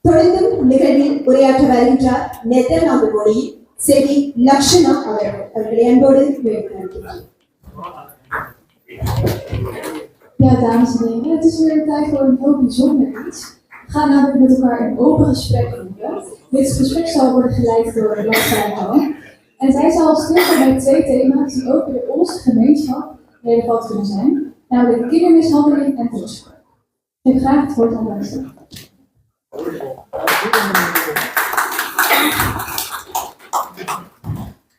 தொடர்ந்தும் நிகழ்வில் உரையாற்ற வருகின்றார் நெதர்லாந்து மொழியில் செல்வி லக்ஷனா அவர்களை அன்போடு வேண்டுகிறேன். Ja, dames en heren, het is weer tijd voor een heel bijzonder iets. We gaan namelijk met elkaar een open gesprek voeren. Dit gesprek zal worden geleid door Lachana. En zij zal stilstaan bij 2 thema's die ook bij onze gemeenschap relevant kunnen zijn, namelijk kindermishandeling en drugsgebruik. Ik geef graag het woord aan Lachana.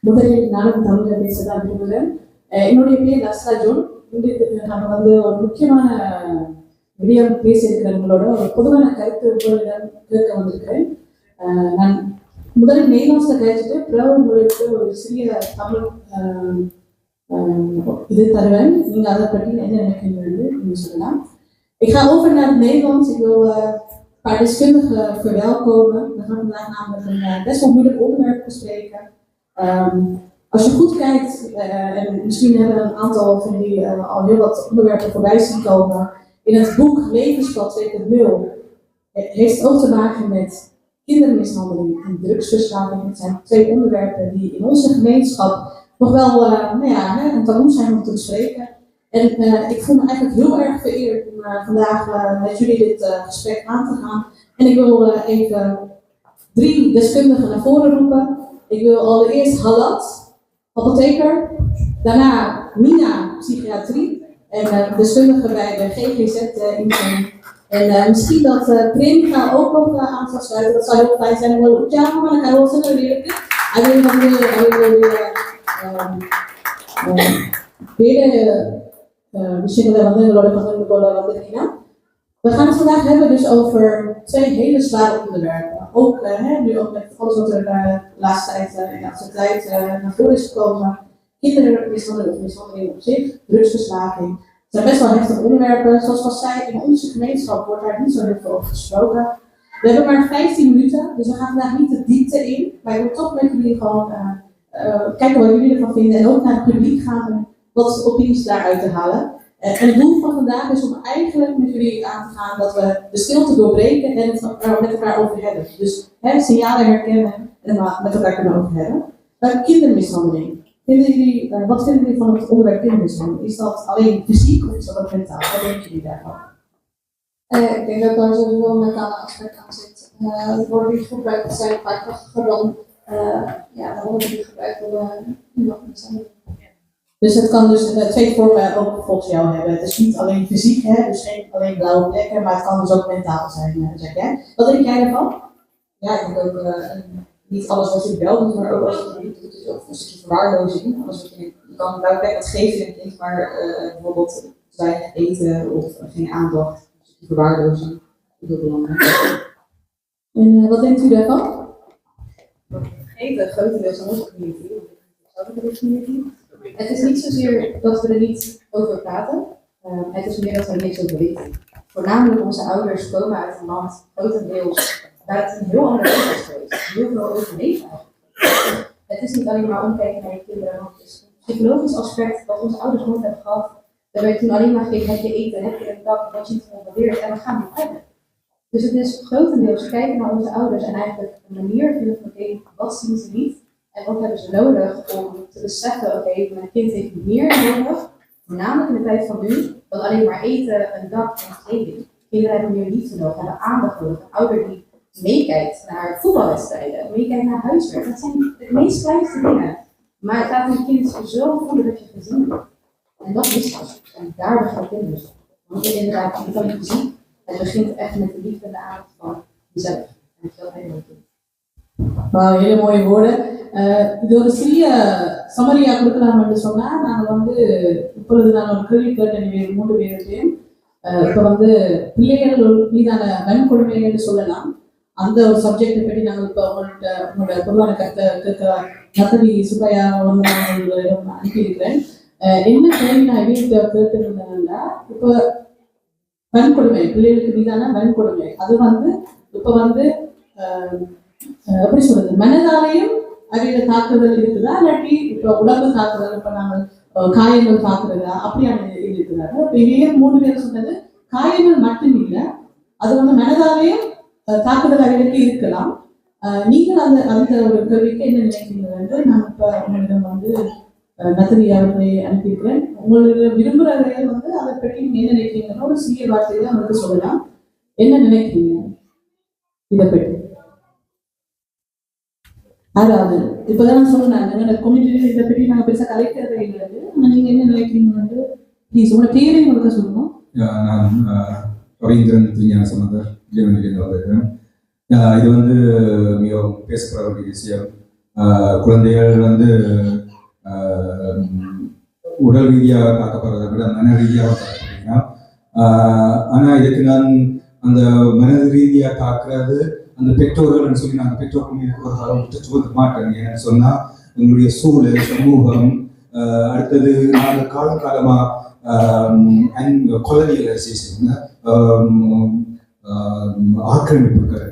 முதலில் நானும் தமிழில் பேசதான் விரும்புகிறேன். என்னுடைய பேர் லஸ்ரா zone. நாங்கள் வந்து ஒரு முக்கியமான விடயம் பேசியிருக்கிறவங்களோட ஒரு பொதுவான கருத்து உங்களிடம் கேட்க வந்திருக்கிறேன். நான் முதலில் மெயினாஸில் கழிச்சிட்டு பிறகு உங்களுக்கு ஒரு சிறிய தமிழ் இது தருவேன். நீங்கள் அதை பற்றி என்ன நினைக்கிறீங்க நீங்கள் சொல்லலாம். Ik ga over naar het Nederlands. Ik wil een paar deskundigen verwelkomen. We gaan vandaag namelijk een best wel moeilijk onderwerp bespreken. Als je goed kijkt, en misschien hebben een aantal van jullie al heel wat onderwerpen voorbij zien komen, in het boek Levenspad 2.0 heeft het ook te maken met kindermishandeling en drugsverslaving. Het zijn 2 onderwerpen die in onze gemeenschap nog wel een taboe zijn om te bespreken. En ik voel me eigenlijk heel erg vereerd om vandaag met jullie dit gesprek aan te gaan. En ik wil even 3 deskundigen naar voren roepen. Ik wil allereerst Halat, apotheker, daarna Mina, psychiatrie en deskundige bij de GGZ-instelling. En misschien dat Premka ook nog aan zou sluiten, dat zou heel fijn zijn. Ja, maar dan gaan we ook leren. We gaan het vandaag hebben dus over 2 hele zware onderwerpen. Ook nu ook met alles wat er de laatste tijd in de laatste tijd naar voren is gekomen. Kindermishandeling of mishandeling op zich, drugsverslaving. Het zijn best wel heftige onderwerpen. Zoals ik al zei, in onze gemeenschap wordt daar niet zo heel veel over gesproken. We hebben maar 15 minuten, dus we gaan vandaag niet de diepte in. Maar ik wil toch met jullie gewoon kijken wat jullie ervan vinden. En ook naar het publiek gaan om wat opinies daaruit te halen. En het doel van vandaag is om eigenlijk met jullie aan te gaan dat we de stilte doorbreken en het er met elkaar over hebben. Dus signalen herkennen en het met elkaar kunnen over hebben. Kindermishandeling. Wat vinden jullie van het onderwerp kindermishandeling? Is dat alleen fysiek of is dat ook mentaal? Wat denken jullie daarvan? Ik denk dat daar sowieso een mentale aspect aan zit. Worden die gebruikt zijn vaak krachtiger dan worden die gebruikt door iemand met zijn. Dus het kan dus 2 vormen ook volgens jou hebben. Het is niet alleen fysiek, dus geen alleen blauwe plekken, maar het kan dus ook mentaal zijn, zeg jij. Wat denk jij daarvan? Ja, ik denk ook niet alles wat je wel doet, maar ook als je het niet doet, is ook een stukje verwaarlozing. Je kan een blauwe plek wat geven in het kind, maar bijvoorbeeld te weinig eten of geen aandacht, een stukje verwaarlozing, dat is heel belangrijk. En wat denkt u daarvan? Eten, grotendeels aan onze community. Het is niet zozeer dat we er niet over praten, het is meer dat we er niks over weten. Voornamelijk onze ouders komen uit een land, grotendeels, waar het een heel ander leven is geweest. Heel veel overleven eigenlijk. Het is niet alleen maar omkijken naar je kinderen, want het is een psychologisch aspect wat onze ouders nooit hebben gehad. Daar werd toen alleen maar gekeken, heb je eten, heb je een dak, wat je niet geprobeerd en we gaan niet verder. Dus het is grotendeels kijken naar onze ouders en eigenlijk een manier vinden van wat zien ze niet. En wat hebben ze nodig om te beseffen, oké, mijn kind heeft meer nodig, voornamelijk in de tijd van nu, dan alleen maar eten, een dak en kleding. Kinderen hebben meer liefde nodig, hebben aandacht nodig. Een ouder die meekijkt naar voetbalwedstrijden, meekijkt naar huiswerk. Dat zijn de meest kleinste dingen. Maar het laat een kind zo voelen dat je gezien wordt. En dat is het. En daar begint kinderen. Want inderdaad, niet alleen fysiek, het begint echt met de liefde en de aandacht van jezelf. En het veel helemaal kind. Wow, hele mooie woorden. இது ஒரு சிறிய சமரியா கொடுக்கலாம் என்று சொன்னா நாங்க வந்து இப்பொழுது நான் ஒரு கேள்வி கேட்டேன் 3 பேருக்கையும் இப்போ வந்து பிள்ளைகள் மீதான வன்கொடுமைன்னு சொல்லலாம் அந்த ஒரு சப்ஜெக்டை பற்றி நாங்கள் இப்போ உங்களோட பொதுவான கருத்தை நத்தவி சுப்பையா வந்து நான் உங்களிடம் அனுப்பியிருக்கிறேன். என்ன கேள்வி நான் இவங்க கேட்டுருந்தேன்னா இப்போ வன்கொடுமை பிள்ளைகளுக்கு மீதான வன்கொடுமை அது வந்து இப்போ வந்து எப்படி சொல்றது மனதாலையும் அவையில தாக்குதல் இருக்குதா இல்லாட்டி இப்போ உடம்பு தாக்குதல் இப்போ நாங்கள் காயங்கள் தாக்குறதா அப்படியான இருக்கிறாரு. இப்போ இவையே 3 பேர் சொன்னது காயங்கள் மட்டும் இல்லை அது வந்து மனதாலையும் தாக்குதலாக இருக்கலாம். நீங்கள் அந்த ஒரு கேள்விக்கு என்ன நினைக்கிறீங்க வந்து நான் இப்போ உங்களிடம் வந்து நத்திரி அவர்களை அனுப்பியிருக்கிறேன். உங்களுக்கு விரும்புகிறவர்கள் வந்து அதை பற்றி நீங்க என்ன நினைக்கிறீங்கன்னா ஒரு சிறிய வார்த்தையில அவங்களுக்கு சொல்லலாம். என்ன நினைக்கிறீங்க இதை பற்றி? அதாவது இப்போதான் நான் சொன்னேன் எங்களோட கம்யூனிட்டியில இதை பற்றி நாங்கள் பெருசாக கலைக்கிறதே இல்லை. ஆனால் நீங்கள் என்ன நினைக்கிறீங்க வந்து ப்ளீஸ் உங்களோட பேரையும் உங்களுக்கு சொல்லணும். நான் ரவீந்திரன் திருஞான சம்பந்தர் ஜெர்மனியிலிருந்து வந்திருக்கிறேன். இது வந்து மிகவும் பேசப்பட வேண்டிய விஷயம். குழந்தைகள் வந்து உடல் ரீதியாக தாக்கப்படுறதை விட மன ரீதியாக தாக்கப்படுறீங்கன்னா, ஆனால் இதுக்கு நான் அந்த மன ரீதியாக தாக்குறது அந்த பெற்றோர்கள்னு சொல்லி நாங்கள் பெற்றோர்கள் ஒரு காலம் சொல்ல மாட்டேன். ஏன்னு சொன்னால் எங்களுடைய சூழல் சமூகம் அடுத்தது நாங்கள் காலகாலமாக கொலனியலைசேஷன் ஆக்கிரமிப்புகள்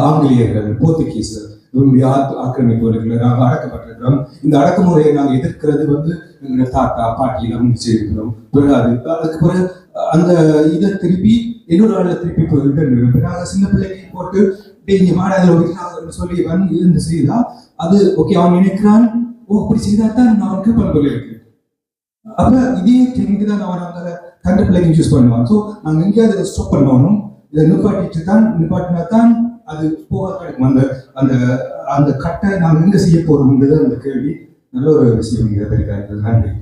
ஆங்கிலேயர்கள் போர்த்துகீசர் இவங்களுடைய ஆக்கிரமிப்புகளுக்கு நாங்கள் அடக்கப்பட்டிருக்கிறோம். இந்த அடக்குமுறையை நாங்கள் எதிர்க்கிறது வந்து எங்களுடைய தாத்தா பாட்டியெல்லாம் நிச்சயிக்கிறோம். அதுக்கு பிறகு அந்த இதை திருப்பி இன்னொரு ஆளில் திருப்பி போயிட்டு நாங்கள் சின்ன பிள்ளைக்கு போட்டு இங்கே மாடாதில் ஒதுக்கினாங்கன்னு சொல்லி இருந்து செய்தா அது ஓகே அவன் நினைக்கிறான் ஓ அப்படி செய்தா தான் அவனுக்கு பண்புல இருக்கு. அப்ப இதே டெக்னிக் தான் அவன் அந்த கண்ட பிள்ளைக்கு யூஸ் பண்ணுவான். ஸோ நாங்கள் எங்கேயாவது அதை ஸ்டாப் பண்ணணும். இதை நிப்பாட்டினா தான் அது போக கிடைக்கும். அந்த அந்த அந்த கட்டை நாங்கள் எங்க செய்ய போறோம்ன்றது அந்த கேள்வி நல்ல ஒரு விஷயம். இங்கே இருக்காரு. நன்றி.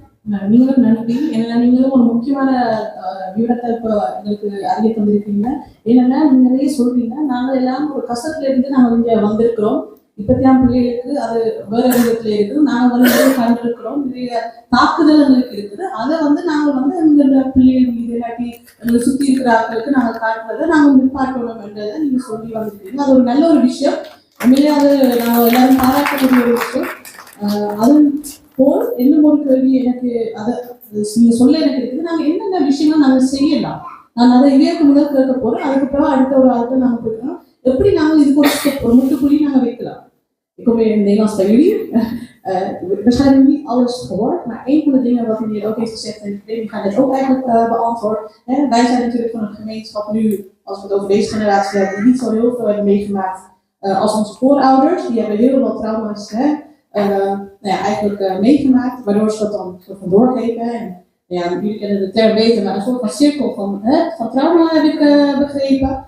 நீங்களும் நன்றி. ஏன்னா நீங்களும் ஒரு முக்கியமான விவரத்தை இப்போ எங்களுக்கு அறிய தந்திருக்கீங்க. என்னன்னா நீங்க நிறைய சொல்றீங்க. நாங்கள் எல்லாம் ஒரு கஷ்டத்துல இருந்து நாங்கள் இங்க வந்திருக்கிறோம். இப்பத்தியாம் பிள்ளைகளுக்கு அது வேற விதத்துல இருக்குது. நாங்கள் வந்து நிறைய கண்டிருக்கிறோம். நிறைய தாக்குதல்களுக்கு இருக்குது. அதை வந்து நாங்கள் வந்து எங்களோட பிள்ளைகள் மீது இல்லாட்டி எங்களை சுத்தி இருக்கிற ஆட்களுக்கு நாங்கள் காட்டுறதை நாங்கள் நிப்பாட்டணும் என்றதை நீங்க சொல்லி வந்துருக்கீங்க. அது ஒரு நல்ல ஒரு விஷயம். உண்மையிலே அது நாங்கள் எல்லாரும் பாராட்டக்கூடிய ஒரு விஷயம். அதுவும் போல் இன்னும் ஒரு கேள்வி எனக்கு அதை நீங்க சொல்ல எனக்கு இருக்குது. நாங்கள் என்னென்ன விஷயங்கள் நாங்கள் செய்யலாம். நான் அதை இதற்கு முதல் கேட்க போறேன். அதுக்கப்புறம் அடுத்த ஒரு ஆளுக்கு நாங்கள் போய்க்கிறோம். எப்படி நாங்கள் இதுக்கு ஒரு முட்டுப்புள்ளி நாங்கள் வைக்கலாம். Ik kom weer in het Nederlands bij jullie. Waarschijnlijk niet alles gehoord, maar een van de dingen wat meneer ook heeft gezegd, en ik ga dit ook eigenlijk beantwoorden. Wij zijn natuurlijk van een gemeenschap nu, als we het over deze generatie hebben, die niet zo heel veel hebben meegemaakt als onze voorouders. Die hebben heel veel trauma's eigenlijk meegemaakt, waardoor ze dat dan soort van doorgeven. En ja, jullie kennen de term beter, maar een soort van cirkel van trauma heb ik begrepen.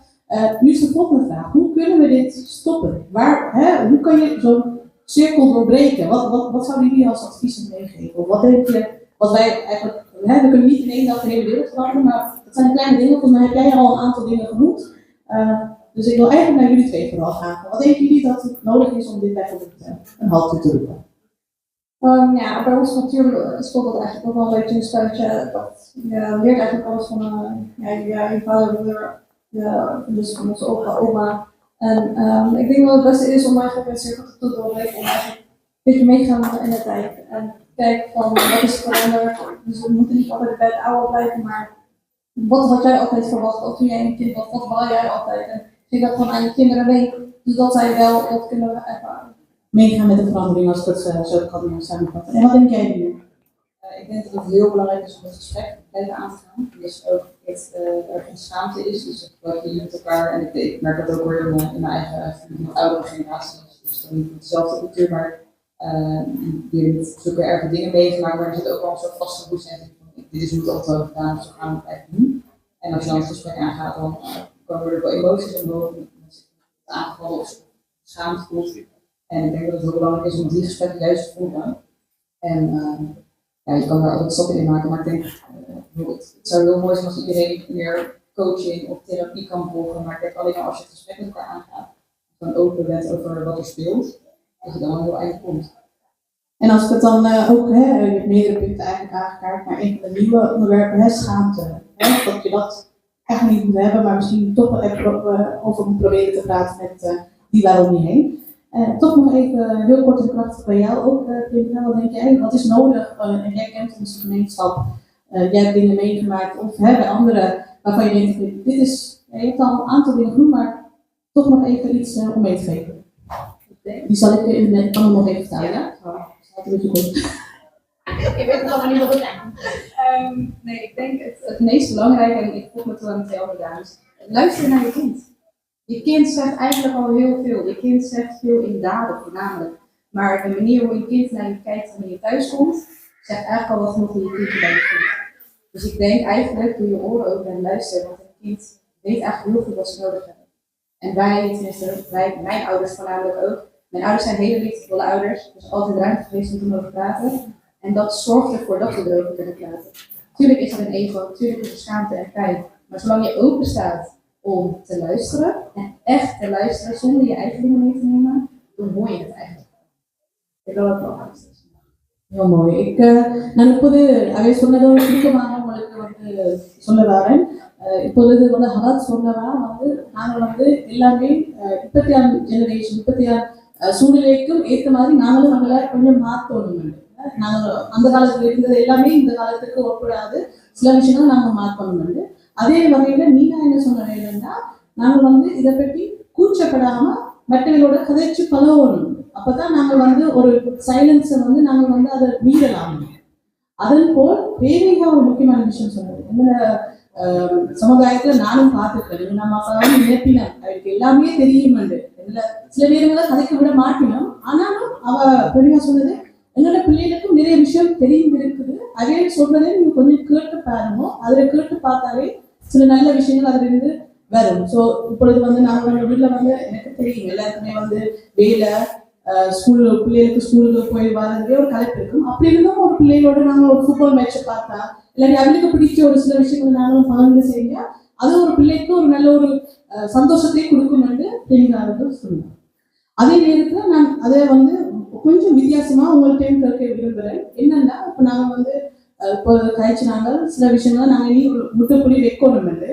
Nu is de volgende vraag. Hoe kunnen we dit stoppen? Hoe kan je zo'n cirkel doorbreken? Wat zouden jullie als advies meegeven? Of wat denk je, wat wij eigenlijk, we kunnen niet in één dag de hele wereld veranderen, maar het zijn kleine dingen. Volgens mij heb jij al een aantal dingen genoemd. Dus ik wil eigenlijk naar jullie twee vooral gaan. Wat denken jullie dat het nodig is om dit bijvoorbeeld een halt toe te roepen? Ja, bij ons natuurlijk stond dat eigenlijk ook wel een beetje een spuitje. Dat je leert eigenlijk alles van je vader, moeder. Dus van onze opa, oma. En ik denk dat het beste is om eigenlijk een cirkel te doorbreken. Om eigenlijk een beetje mee te gaan in de tijd. En kijken van wat is veranderd. Dus we moeten niet altijd bij het oude blijven. Maar wat had jij altijd verwacht? Of toen jij een kind was, wat wou jij altijd? En geef dat gewoon aan je kinderen mee. Zodat zij wel dat kunnen ervaren. Meegaan met de verandering als ik het zo kan samenvatten. En wat denk jij nu? Ik denk dat het heel belangrijk is om het gesprek blijven aan te gaan. Dus ook er geen schaamte is. Dus wat je met elkaar, en ik merk dat ook weer in mijn eigen oudere generatie. Dus dan niet dezelfde cultuur, maar die hebben zulke erge dingen meegemaakt. Maar er zit ook wel een soort vaste bewustzijn van dit is hoe het altijd gedaan, dus we gaan het eigenlijk doen. En als je dan het gesprek aangaat, dan komen er wel emoties in boven. Mensen aangevallen of schaamte voelt. En ik denk dat het heel belangrijk is om die gesprekken juist te voeren. En ja, je kan daar altijd stappen in maken, maar ik denk het zou heel mooi zijn als iedereen meer coaching of therapie kan volgen. Maar ik denk alleen als je het gesprek met elkaar aangaat, dan open bent over wat er speelt, dat je dan wel heel eind komt. En als ik het dan ook, je hebt meerdere punten eigenlijk aangekaart, maar een van de nieuwe onderwerpen, schaamte. Dat je dat eigenlijk niet moet hebben, maar misschien toch wel even over moet proberen te praten met die waar om je heen. Toch nog even heel kort en krachtig bij jou ook, Pimina, wat denk jij? Wat is nodig? En jij kent onze gemeenschap, jij hebt dingen meegemaakt, of bij anderen waarvan je denkt, dit is, je hebt al een aantal dingen genoemd, maar toch nog even iets om mee te geven. Die zal ik in het kan nog even vertellen, ja? Dat is een beetje goed. Ik weet het allemaal niet wat het is. Nee, ik denk het meest belangrijke, en ik vroeg me toen aan het over dames, luister naar je kind. Je kind zegt eigenlijk al heel veel. Je kind zegt veel in daden voornamelijk. Maar de manier hoe je kind naar je kijkt wanneer je thuis komt, zegt eigenlijk al wat genoeg hoe je kindje bij je voelt. Dus ik denk eigenlijk, doe je oren open en luister, want een kind weet eigenlijk heel goed wat ze nodig hebben. En wij, tenminste mijn ouders voornamelijk ook. Mijn ouders zijn hele liefdevolle ouders, dus altijd ruimte geweest om erover te praten. En dat zorgt ervoor dat we erover kunnen praten. Tuurlijk is er een ego, tuurlijk is er schaamte en pijn. Maar zolang je open staat om te luisteren, en echt te luisteren zonder je eigen dingen mee te nemen, dan hoor je het eigenlijk. Ik wil het wel aanstaan. Heel mooi. நான் இப்போது அவை சொன்னதோட சுருக்கமாக உங்களுக்கு சொல்ல வரேன். இப்பொழுது ஹலாத் சொன்னவா நாங்கள் எல்லாமே இப்பத்தியான ஜெனரேஷன் இப்பத்தியான சூழ்நிலைக்கும் ஏற்ற மாதிரி நாங்களும் நம்மளை கொஞ்சம் மாற்றணும். நாங்கள் அந்த காலத்தில் இருந்தது எல்லாமே இந்த காலத்துக்கு ஒப்பிடாது சில விஷயங்கள் நாங்கள் மாற்றணும். அதே வகையில நீங்க என்ன சொன்னீங்கன்னா நாங்கள் இதை பற்றி கூச்சப்படாம மற்றவர்களோட கதைச்சு பழகணும். அப்பதான் நாங்கள் ஒரு சைலன்ஸை நாங்கள் அதை மீறலாம். அதன் போல் வேலைగా ஒரு முக்கியமான விஷயம் சொன்னது என்னோட சமுதாயத்துல நானும் பார்த்துருக்கேன். நம்ம அப்பாவும் நினைப்பினோம் அவருக்கு எல்லாமே தெரியும். சில பேருங்களை கதைக்க விட மாட்டினோம். ஆனாலும் அவ பெரியமா சொன்னது என்னோட பிள்ளைகளுக்கும் நிறைய விஷயம் தெரியும் இருக்குது. அதே சொல்றதே நீங்க கொஞ்சம் கேட்டு பாருங்க. அதுல கேட்டு பார்த்தாலே சில நல்ல விஷயங்கள் அதுல இருந்து வரும். ஸோ இப்பொழுது நாங்கள் வீட்டில் எனக்கு தெரியும் எல்லாருக்குமே வேலை பிள்ளைகளுக்கு ஸ்கூலுக்கு போய் வரதுக்கே ஒரு கலெக்ட் இருக்கும். அப்படி இருந்தும் ஒரு பிள்ளைகளோட நாங்கள் ஒரு ஃபுட்பால் மேட்சை பார்த்தா இல்லாட்டி அவளுக்கு பிடிச்ச ஒரு சில விஷயங்கள் நாங்களும் பகிர்ந்து செய்ய அது ஒரு பிள்ளைக்கு ஒரு நல்ல ஒரு சந்தோஷத்தை கொடுக்கும் என்று தெரிந்தார்கள் சொன்னாங்க. அதே நேரத்தில் நான் அதை கொஞ்சம் வித்தியாசமா உங்கள்கிட்டையும் கேட்க விரும்புகிறேன். என்னன்னா இப்போ நாங்கள் இப்போ கழிச்சுனாங்க சில விஷயங்கள் நாங்கள் இனி முட்டைப்புள்ளி வைக்கணும் என்று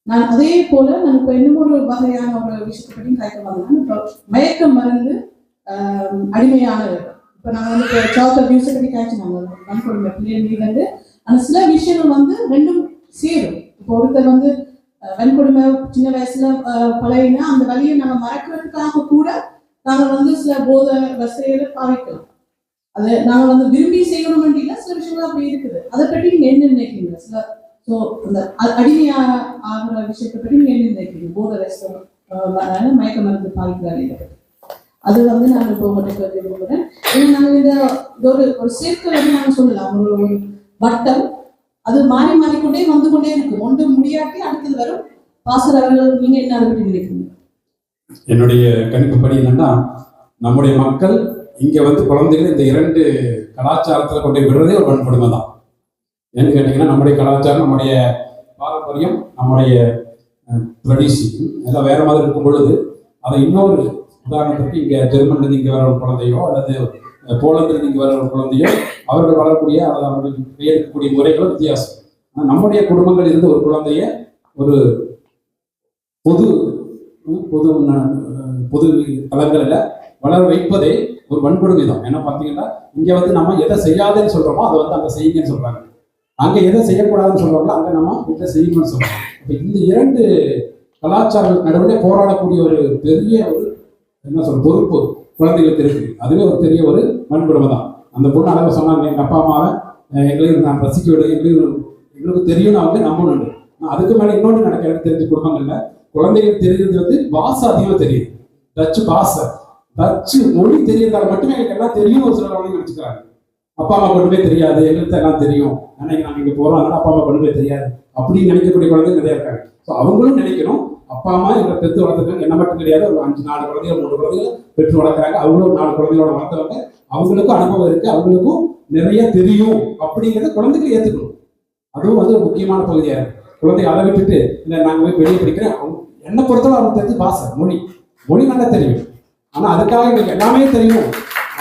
நான் அதே போல நான் இப்போ இன்னும் ஒரு வகையான ஒரு விஷயத்தை பற்றியும் கழிக்க வந்தேன். இப்போ மயக்க மருந்து அடிமையானவர். இப்போ நாங்கள் இப்போ சாக்லேட் நியூஸை பற்றி காய்ச்சினாங்க வன்கொடுமை பிள்ளைகள் ஆனால் சில விஷயங்கள் ரெண்டும் சேரும். இப்போ ஒருத்தர் வன்கொடுமை சின்ன வயசுல பழகினா அந்த வழியை நாங்கள் மறக்கிறதுக்காக கூட நாங்கள் சில போதை வசதிகளை பாவிக்கலாம். அதை நாங்கள் விரும்பி செய்யணும் அப்படின்னா சில விஷயங்கள் அப்படி இருக்குது. அதை பற்றி நீங்க என்ன நினைக்கிறீங்க? சில ஸோ அந்த அடிமையாக ஆகிற விஷயத்தை பற்றி நீங்க என்ன நினைக்கிறீங்க? போதை வசதி மயக்க மருந்து பாவிக்கிறாங்க. அது நான் இப்போ உங்கள்கிட்ட விரும்புகிறேன். ஏன்னா நாங்கள் இந்த ஒரு சேர்க்கை நாங்கள் சொல்லலாம் ஒரு வட்டம். அது மாறி மாறிக்கொண்டே கொண்டே இருக்கும். ஒன்று முடியாட்டி அடுத்தது வரும். பாசர் அவர்கள் நீங்க என்ன அதை பற்றி நினைக்கிறீங்க? என்னுடைய கணிப்புப்படி என்னன்னா நம்முடைய மக்கள் இங்க குழந்தைகள் இந்த இரண்டு கலாச்சாரத்துல கொண்டு விடுறதே ஒரு வன்கொடுமை தான். ஏன்னு கேட்டீங்கன்னா நம்முடைய கலாச்சாரம் நம்முடைய பாரம்பரியம் நம்முடைய ட்ரெடிஷன் எல்லாம் வேற மாதிரி இருக்கும் பொழுது அதை இன்னொரு உதாரணத்துக்கு இங்க ஜெர்மன்லேருந்து இங்க வர ஒரு குழந்தையோ அல்லது போலந்திலிருந்து இங்க வர ஒரு குழந்தையோ அவர்கள் வளரக்கூடிய அல்லது அவர்கள் பெயர்க்கக்கூடிய முறைகளும் வித்தியாசம். ஆனால் நம்முடைய குடும்பங்கள் இருந்து ஒரு குழந்தைய ஒரு பொது தளங்களில் வளர வைப்பதே ஒரு வன்கொடுமை தான். ஏன்னா பார்த்தீங்கன்னா இங்கே நம்ம எதை செய்யாதுன்னு சொல்கிறோமோ அதை அங்கே செய்யுங்கன்னு சொல்கிறாங்க. அங்கே எதை செய்யக்கூடாதுன்னு சொல்கிறாங்களோ அங்கே நம்ம இதை செய்யணும்னு சொல்கிறோம். இப்போ இந்த இரண்டு கலாச்சாரங்களுக்கு நடுவில் போராடக்கூடிய ஒரு பெரிய ஒரு பொறுப்பு குழந்தைகளுக்கு இருக்குது. அதுவே ஒரு பெரிய ஒரு வன்கொடுமை தான். அந்த பொண்ணு அளவு சொன்னாங்க எங்கள் அப்பா அம்மாவை எங்களையும் நான் ரசிக்க விட எங்களுக்கு தெரியும்னு நம்பணும். அதுக்கு மேலே இன்னொன்று நடக்க எனக்கு தெரிஞ்ச குடும்பங்களில் குழந்தைகள் தெரியுறது பாஷை அதிகமாக தெரியுது. டச்சு பாஷை டச்சு மொழி தெரியுறதால மட்டுமே எங்களுக்கு எல்லாம் தெரியும். ஒரு சில குழந்தைங்க நினச்சிக்கிறாங்க அப்பா அம்மா கொண்டுமே தெரியாது, எங்களுக்கு எல்லாம் தெரியும், அன்னைக்கு நாங்கள் இங்கே போகிறோம் அதனால அப்பா அம்மா கொண்டுமே தெரியாது அப்படின்னு நினைக்கக்கூடிய குழந்தைங்க நிறைய இருக்காங்க. ஸோ அவங்களும் நினைக்கணும் அப்பா அம்மா எங்களை பெற்று வளர்த்துருக்காங்க. என்ன மட்டும் கிடையாது, ஒரு 5-4 குழந்தைகள் 3 குழந்தைகள் பெற்று வளர்க்குறாங்க. அவங்களும் 4 குழந்தைகளோட வளர்த்தவங்க, அவங்களுக்கும் அனுபவம் இருக்கு, அவங்களுக்கும் நிறைய தெரியும் அப்படிங்கிறத குழந்தைகள் ஏற்றுக்கணும். அதுவும் ஒரு முக்கியமான பகுதியாக இருக்கு. குழந்தைங்க அதை விட்டுட்டு இல்லை நாங்கள் போய் வெளியே படிக்கிறேன் என்னை பொறுத்தவரை அவங்களுக்கு தெரிஞ்சு பாஷை மொழி நல்லா தெரியும். ஆனால் அதுக்காக எங்களுக்கு எல்லாமே தெரியும்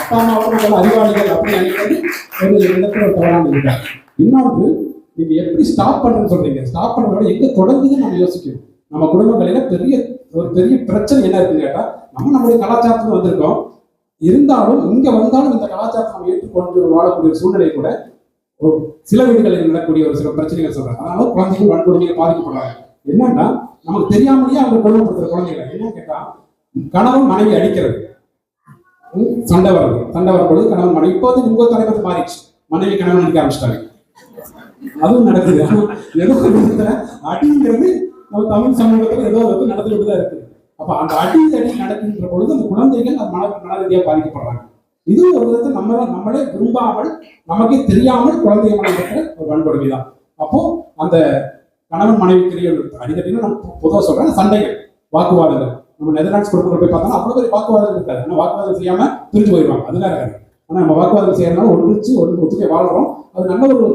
அப்பா அம்மாவோட நல்ல அறிவாளிகள் அப்படின்னு நினைக்கிறது ஒரு இடத்துல ஒரு தவறான இருக்காங்க. இன்னொன்று நீங்க எப்படி ஸ்டாப் பண்ணுன்னு சொல்றீங்க, ஸ்டாப் பண்ணுறதோட எங்க தொடங்குதுன்னு நம்ம யோசிக்கணும். நம்ம குடும்பங்களில ஒரு பெரிய பிரச்சனை என்ன இருக்குன்னு கேட்டா நம்மளுடைய கலாச்சாரத்துல வந்திருக்கோம், இருந்தாலும் இங்க வந்தாலும் இந்த கலாச்சாரத்தை நம்ம ஏற்றுக்கொண்டு வாழக்கூடிய சூழ்நிலை கூட சில வீடுகளில் நடக்கக்கூடிய ஒரு சில பிரச்சனைகள் சொல்றாங்க. அதனால குழந்தைகள் வன்கொடுமையை பாதிக்கப்படுறாங்க. என்னன்னா நமக்கு தெரியாமலேயே அவங்க கொடுமைப்படுத்துற குழந்தைகளை என்ன கேட்டா கணவன் மனைவி அடிக்கிறது, சண்டை வரும்பொழுது கணவன் மனைவி இப்போ உங்க தலைமை மாறிடுச்சு, மனைவி கணவன் அடிக்க ஆரம்பிச்சிட்டாங்க. அதுவும் நடக்குது. ஏதோ அடிங்கிறது நம்ம தமிழ் சமூகத்துல ஏதோ நடந்துகிட்டு தான் இருக்குது. அப்ப அந்த அடி நடக்கின்ற பொழுது அந்த குழந்தைகள் அது மன ரீதியாக பாதிக்கப்படுறாங்க. இது ஒரு விதத்தில் நம்மளே விரும்பாமல் நமக்கே தெரியாமல் குழந்தைகள் மனம் இருக்கிற ஒரு வன்கொடுமை தான். அப்போ அந்த கணவன் மனைவிக்குரிய அடித்தட்டினா நம்ம பொதுவாக சொல்றேன் சண்டைகள், வாக்குவாதங்கள். நம்ம நெதர்லாண்ட்ஸ் குடும்பங்கள் போய் பார்த்தோம்னா அவ்வளோ பெரிய வாக்குவாதம் இருக்காது. ஆனால் வாக்குவாதம் செய்யாம பிரிஞ்சு போயிடுவாங்க, அதுதான் இருக்காது. ஆனால் நம்ம வாக்குவாதம் செய்யறதுனால ஒத்துக்கே வாழ்றோம். அது நல்ல ஒரு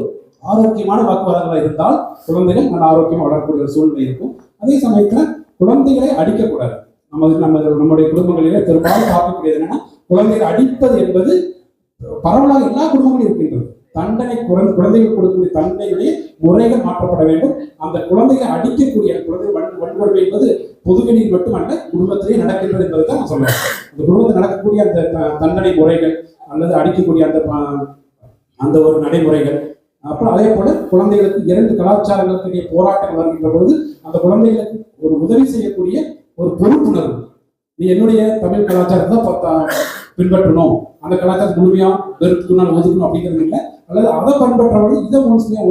ஆரோக்கியமான வாக்குவாதங்களாக இருந்தால் குழந்தைகள் நல்ல ஆரோக்கியமாக வளரக்கூடிய ஒரு சூழ்நிலை இருக்கும். அதே சமயத்தில் குழந்தைகளை அடிக்கக்கூடாது. நம்முடைய குடும்பங்களிலே பெரும்பாலும் பார்க்கக்கூடியது என்னன்னா, குழந்தைகளை அடிப்பது என்பது பரவலாக எல்லா குடும்பங்களும் இருக்கின்றது. தண்டனை குழந்தைகள் கொடுக்கக்கூடிய தண்டனையுடைய முறைகள் மாற்றப்பட வேண்டும். அந்த குழந்தைகளை அடிக்கக்கூடிய குழந்தை வன்கொடுமை என்பது பொதுவெளியில் மட்டுமல்ல, குடும்பத்திலேயே நடக்கின்றது என்பதை நான் சொல்றேன். அந்த குடும்பத்தில் நடக்கக்கூடிய அந்த தண்டனை முறைகள் அல்லது அடிக்கக்கூடிய அந்த ஒரு நடைமுறைகள், அப்புறம் அதே போல குழந்தைகளுக்கு 2 கலாச்சாரங்களுக்கு போராட்டம் வருகின்ற பொழுது அந்த குழந்தைகளுக்கு ஒரு உதவி செய்யக்கூடிய ஒரு பொறுப்புணர்வு. நீ என்னுடைய தமிழ் கலாச்சாரத்தை தான் பின்பற்றணும், அந்த கலாச்சாரம் முழுமையா வெறுத்துக்கணும் ஒதுக்கணும் அப்படிங்கிறது இல்லை. அல்லது அதை பின்பற்றவர்கள் இதை முழுமையா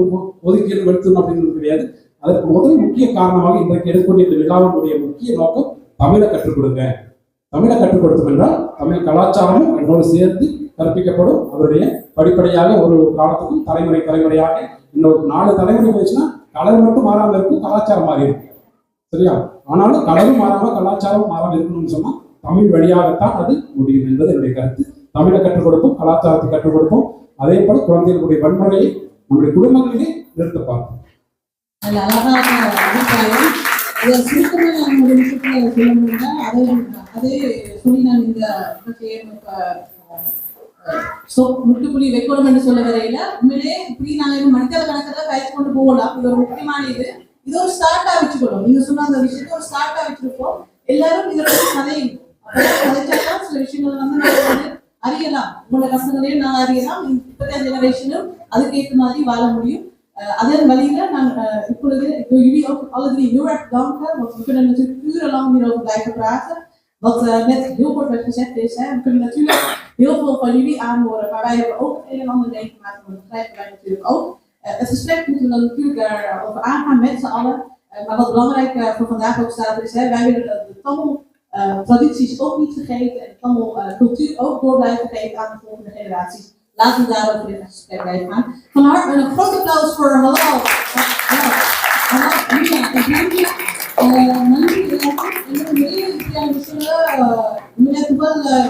ஒதுக்கி வெறுத்தணும் அப்படிங்கிறது கிடையாது. அதற்கு முதல் முக்கிய காரணமாக இன்றைக்கு எடுக்கக்கூடிய இந்த விழாவினுடைய முக்கிய நோக்கம் தமிழை கற்றுக் கொடுங்க. தமிழை கற்றுக் கொடுத்தோம் என்றால் தமிழ் கலாச்சாரமும் என்னோடு சேர்த்து கற்பிக்கப்படும். அவருடைய படிப்படியாக ஒரு காலத்துக்கும் தலைமுறையாக இன்னொரு 4 தலைமுறை போயிடுச்சுன்னா கலர் மட்டும் மாறாமல் இருக்கும், கலாச்சாரம் மாறி இருக்கும். சரியா? ஆனாலும் கலரும் மாறாம கலாச்சாரம் மாறாமல் இருக்கணும்னு சொன்னா தமிழ் வழியாகத்தான் அது முடியும் என்பது என்னுடைய கருத்து. தமிழை கற்றுக் கொடுப்போம், கலாச்சாரத்தை கற்றுக் கொடுப்போம். அதே போல குழந்தைகளுடைய வன்முறையை நம்முடைய குடும்பங்களிலே நிறுத்த பார்ப்போம். நல்ல அழகான அபிப்பிராயம். இதை சுருக்கமாக நான் ஒரு விஷயத்துல சொல்லணும்னா அதே சொல்லி நான் இந்த முட்டுப்புள்ளி வைக்கணும் என்று சொல்ல வரையில உண்மையிலே இப்படி நாங்கள் மனிதர்கள் கணக்கில் கழிச்சு கொண்டு போகலாம். இது ஒரு முக்கியமான இது ஒரு ஸ்டார்ட்டா வச்சுக்கணும். நீங்க சொன்ன அந்த விஷயத்த ஒரு ஸ்டார்ட்டா வச்சிருப்போம். எல்லாரும் இதை கதையும் கதைச்சாதான் சில விஷயங்கள் நம்ம அறியலாம். உங்களோட கஷ்டங்களையும் நான் அறியலாம். இப்போதைய ஜெனரேஷனும் அதுக்கேற்ற மாதிரி வாழ முடியும். அதன் வழியில நான் இப்பொழுது jullie ook alle 3 heel erg danken, want we kunnen natuurlijk urenlang hierover blijven praten. Wat net heel kort werd gezegd is, we kunnen natuurlijk heel veel van jullie aanhoren, maar wij hebben ook het een en ander meegemaakt, en dat begrijpen wij natuurlijk ook. Het gesprek moeten we dan natuurlijk daarover aangaan met z'n allen. Maar wat belangrijk voor vandaag ook staat is, wij willen de Tamil tradities ook niet vergeten en de Tamil cultuur ook door blijven geven aan de volgende generaties. Laten we daarover in het gesprek blijven gaan. Van harte een groot applaus voor Halal.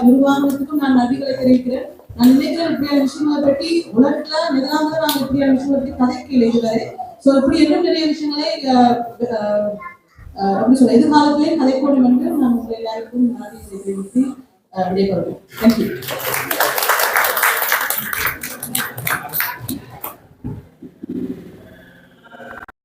நிர்வாகத்துக்கும் நான் நன்றிகளை தெரிவிக்கிறேன். நான் நினைக்கிற இப்படியான விஷயங்களை பற்றி உலகத்துல நெதர்லாந்துல நாங்கள் இப்படியான விஷயங்களை பற்றி கதைக்கல இதுவரை. ஸோ இப்படி இன்னும் நிறைய விஷயங்களை அப்படி சொல்ல எதிர்காலத்திலேயே கதைக்கணும் என்று நான் உங்களை எல்லாருக்கும் நன்றி தெரிவித்து விடைபெறுவேன். தேங்க்யூ.